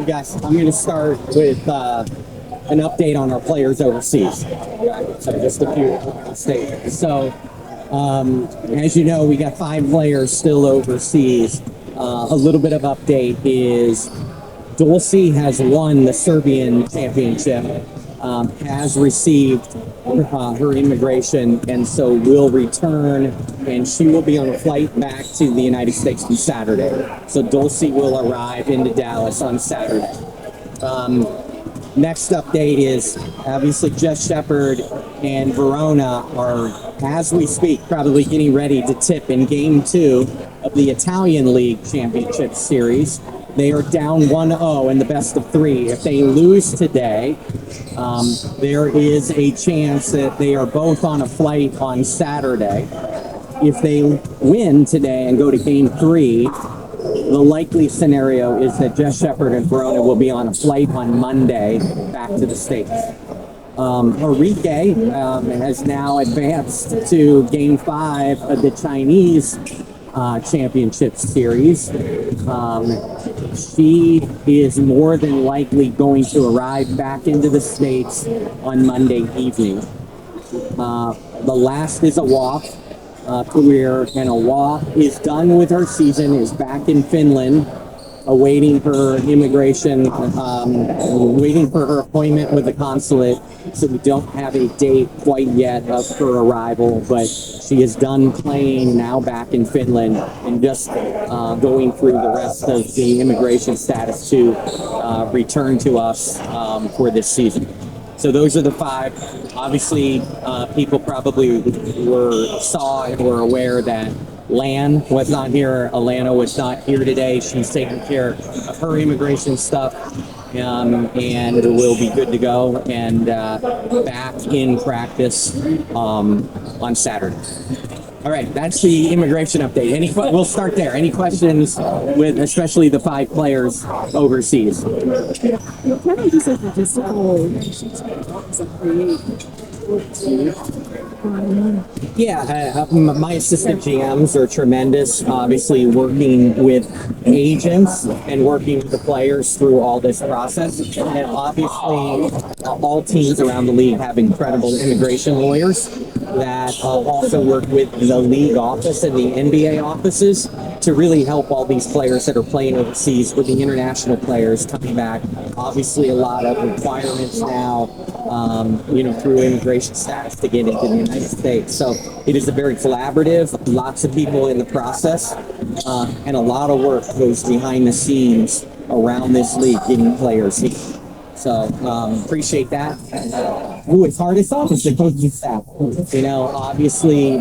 Guys, I'm going to start with an update on our players overseas. Okay, so just a few statements. So, as you know, we got 5 players still overseas. A little bit of update is Dulcie has won the Serbian championship, has received her immigration, and so will return, and she will be on a flight back to the United States on Saturday. So Dulcie will arrive into Dallas on Saturday. Next update is obviously Jess Shepard and Verona are, as we speak, probably getting ready to tip in Game 2 of the Italian League Championship Series. They are down 1-0 in the best of 3. If they lose today, there is a chance that they are both on a flight on Saturday. If they win today and go to Game 3, the likely scenario is that Jess Shepard and Verona will be on a flight on Monday back to the States. Enrique has now advanced to Game 5 of the Chinese Championship Series. She is more than likely going to arrive back into the States on Monday evening. The last is a walk career, and Awa is done with her season, is back in Finland, awaiting her immigration, waiting for her appointment with the consulate. So we don't have a date quite yet of her arrival, but she is done playing, now back in Finland, and just going through the rest of the immigration status to return to us for this season. So those are the 5. Obviously, people probably saw and were aware that Lan was not here. Alana was not here today. She's taking care of her immigration stuff, and will be good to go and back in practice on Saturday. All right, that's the immigration update. We'll start there. Any questions with especially the 5 players overseas? Can I just logistical Yeah, my assistant GMs are tremendous, obviously working with agents and working with the players through all this process. And obviously, all teams around the league have incredible immigration lawyers that also work with the league office and the NBA offices to really help all these players that are playing overseas with the international players coming back. Obviously, a lot of requirements now, through immigration status to get into the United States. So it is a very collaborative, lots of people in the process, and a lot of work goes behind the scenes around this league getting players here. So appreciate that. It's hardest off is the coaching staff. Obviously,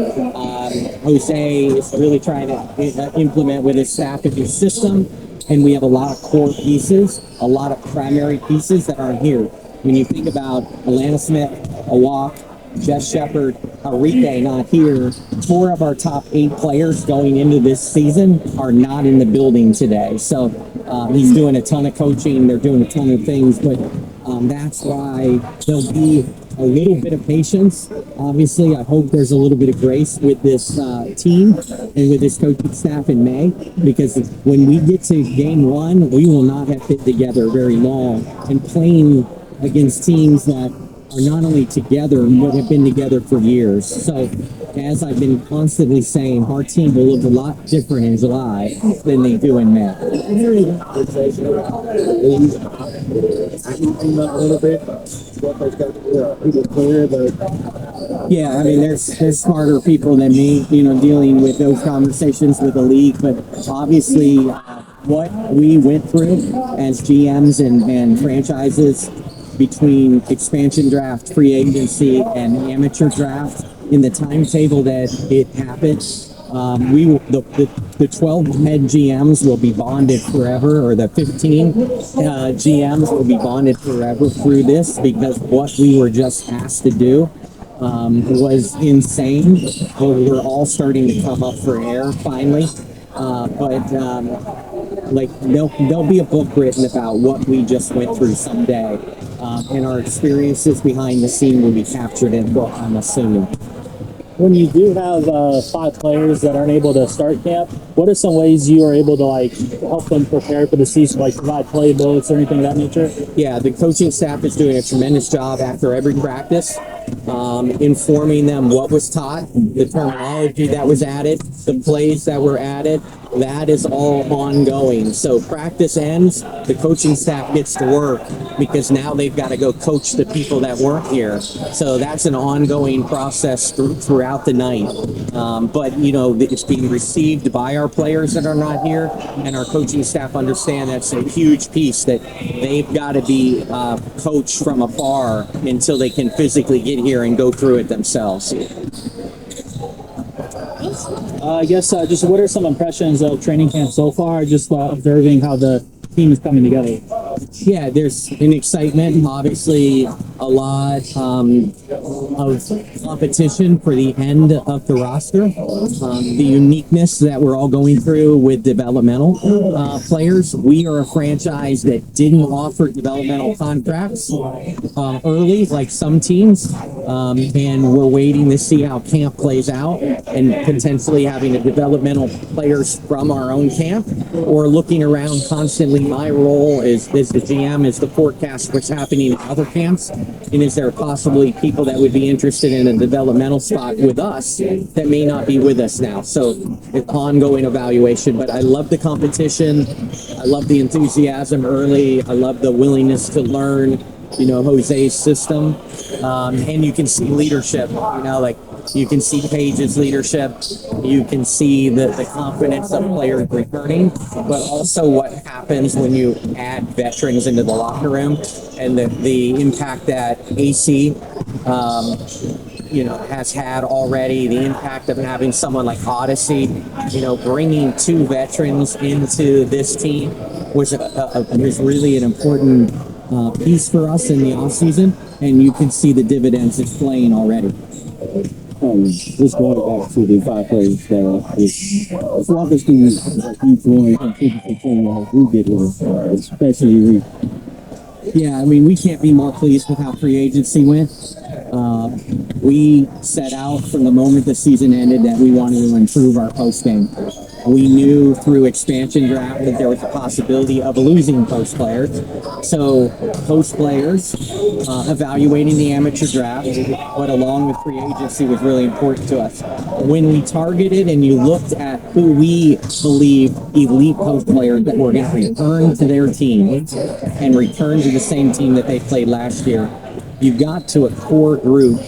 Jose is really trying to implement with his staff a new system, and we have a lot of core pieces, a lot of primary pieces that aren't here. When you think about Alana Smith, Awak, Jess Shepard, Enrique not here, 4 of our top 8 players going into this season are not in the building today. So he's doing a ton of coaching. They're doing a ton of things, but that's why there'll be a little bit of patience. Obviously, I hope there's a little bit of grace with this team and with this coaching staff in May, because when we get to Game 1, we will not have been together very long and playing against teams that are not only together, but have been together for years. So, as I've been constantly saying, our team will look a lot different in July than they do in May. Yeah, I mean, there's smarter people than me, dealing with those conversations with the league, but obviously what we went through as GMs and franchises between expansion draft, free agency, and amateur draft, in the timetable that it happened, the 12 head GMs will be bonded forever, or the 15 GMs will be bonded forever through this, because what we were just asked to do was insane. We're all starting to come up for air finally. There'll be a book written about what we just went through someday, and our experiences behind the scene will be captured in a book, I'm assuming. when you do have 5 players that aren't able to start camp, what are some ways you are able to like help them prepare for the season, like provide playbooks or anything of that nature? Yeah, the coaching staff is doing a tremendous job after every practice, informing them what was taught, the terminology that was added, the plays that were added. That is all ongoing. So practice ends, the coaching staff gets to work because now they've got to go coach the people that weren't here. So that's an ongoing process throughout the night. But you know, it's being received by our players that are not here, and our coaching staff understand that's a huge piece that they've got to be coached from afar until they can physically get here and go through it themselves. I guess just what are some impressions of training camp so far? Just observing how the team is coming together. Yeah, there's an excitement, obviously a lot of competition for the end of the roster. The uniqueness that we're all going through with developmental players. We are a franchise that didn't offer developmental contracts early, like some teams, and we're waiting to see how camp plays out and potentially having a developmental players from our own camp or looking around constantly. My role is the GM is to forecast what's happening in other camps, and is there possibly people that would be interested in a developmental spot with us that may not be with us now. So it's ongoing evaluation, but I love the competition. I love the enthusiasm early. I love the willingness to learn, you know, Jose's system. And you can see leadership, you know, like you can see Paige's leadership. You can see the confidence of players returning, but also what happens when you add veterans into the locker room and the impact that AC, you know, has had already, the impact of having someone like Odyssey, you know, bringing 2 veterans into this team was really an important piece for us in the off season, and you can see the dividends it's playing already. Just going back to the 5 players that walk us through like each one and keep it how we get here, especially Yeah, I mean, we can't be more pleased with how free agency went. We set out from the moment the season ended that we wanted to improve our post game. We knew through expansion draft that there was a possibility of losing post players. So post players, evaluating the amateur draft, but along with free agency was really important to us. When we targeted and you looked at who we believe elite post players that were going to return to their team and return to the same team that they played last year, you got to a core group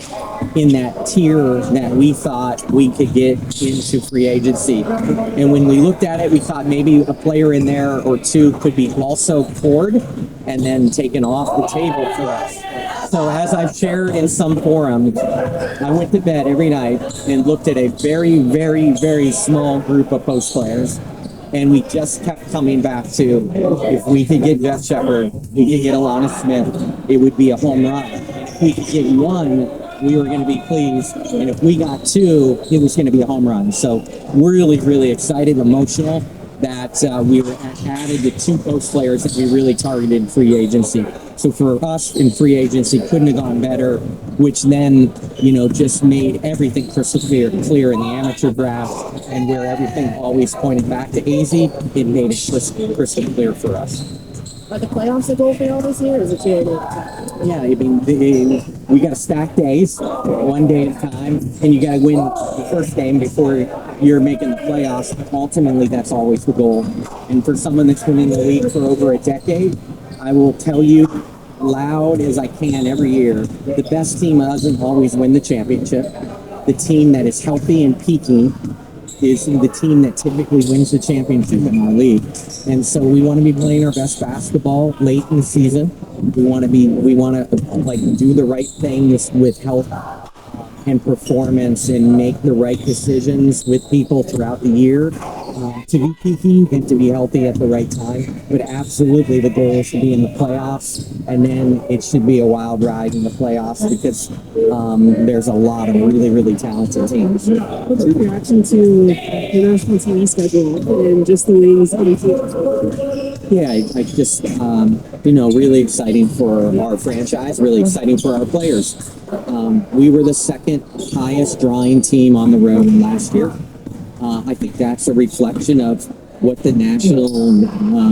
in that tier that we thought we could get into free agency. And when we looked at it, we thought maybe a player in there or 2 could be also poured and then taken off the table for us. So as I've shared in some forums, I went to bed every night and looked at a very, very, very small group of post players. And we just kept coming back to, if we could get Jeff Shepard, we could get Alana Smith, it would be a home run. If we could get 1, we were going to be pleased. And if we got 2, it was going to be a home run. So we're really, really excited, emotional that we were added the 2 post players that we really targeted in free agency. So for us in free agency, couldn't have gone better, which then, you know, just made everything crystal clear in the amateur draft, and where everything always pointed back to AZ, it made it crystal clear for us. Are the playoffs the goal for y'all this year, or is it too early? Yeah, I mean, we got to stack days, one day at a time, and you got to win the first game before you're making the playoffs. Ultimately, that's always the goal. And for someone that's been in the league for over a decade, I will tell you loud as I can every year, the best team doesn't always win the championship. The team that is healthy and peaking is the team that typically wins the championship in our league. And so we want to be playing our best basketball late in the season. We want to like do the right things with health and performance and make the right decisions with people throughout the year to be peaking and to be healthy at the right time. But absolutely the goal is to be in the playoffs, and then it should be a wild ride in the playoffs because there's a lot of really, really talented teams. What's your reaction to the national TV schedule and just the way these teams? Yeah, I just, really exciting for our franchise, really exciting for our players. We were the second highest drawing team on the road last year. I think that's a reflection of what the national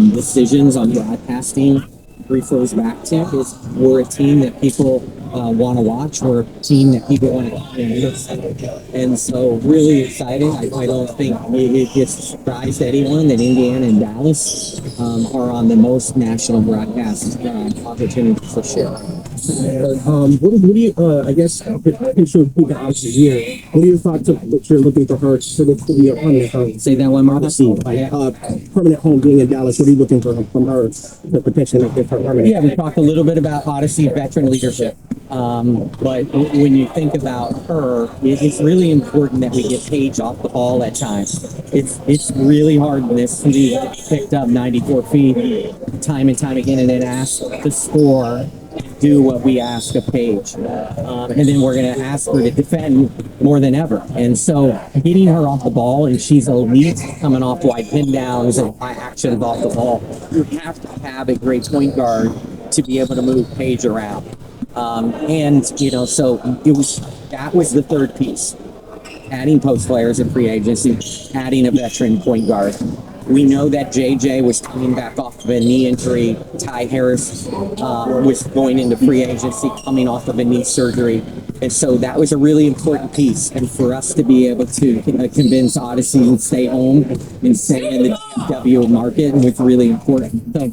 decisions on broadcasting refers back to. Is we're a team that people want to watch. We're a team that people want to, and so really exciting. I don't think it gets a surprise to anyone that Indiana and Dallas are on the most national broadcast opportunities this year. What do you, I guess, picture of Puka out here? What are your thoughts of what you're looking for her to look to be a permanent home? Say that one more Odyssey, like, permanent home being in Dallas. What are you looking for from her to potentially make this her permanent? Yeah, we talked a little bit about Odyssey veteran leadership. But when you think about her, it's really important that we get Paige off the ball at times. It's really hard in this league to be picked up 94 feet time and time again and then asked to score, do what we ask of Paige. And then we're going to ask her to defend more than ever. And so getting her off the ball, and she's elite coming off wide pin downs and high actions off the ball. You have to have a great point guard to be able to move Paige around. So that was the third piece. Adding post players in free agency, adding a veteran point guard. We know that JJ was coming back off of a knee injury. Ty Harris was going into free agency, coming off of a knee surgery. And so that was a really important piece. And for us to be able to convince Odyssey to stay home and stay in the DFW market was really important. So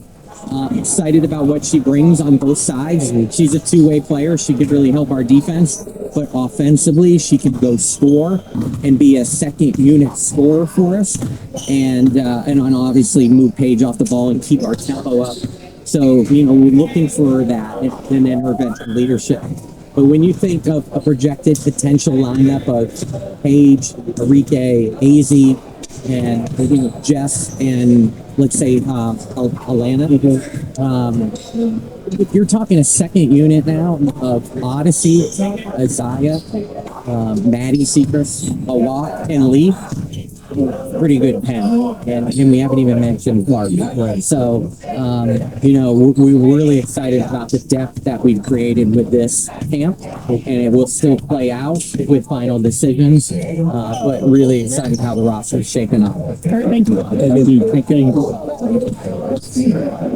excited about what she brings on both sides. She's a two-way player. She could really help our defense. But offensively, she could go score and be a second unit scorer for us, and obviously move Paige off the ball and keep our tempo up. So we're looking for that, and then her veteran leadership. But when you think of a projected potential lineup of Paige, Enrique, AZ, and Jess, and let's say Alana, if you're talking a second unit now of Odyssey, Isaiah, Maddie Secrets, Awat, and Lee, pretty good pen. And we haven't even mentioned Clark. So, we're really excited about the depth that we've created with this camp, and it will still play out with final decisions. But really excited how the roster is shaping up. Thank you. Thank you.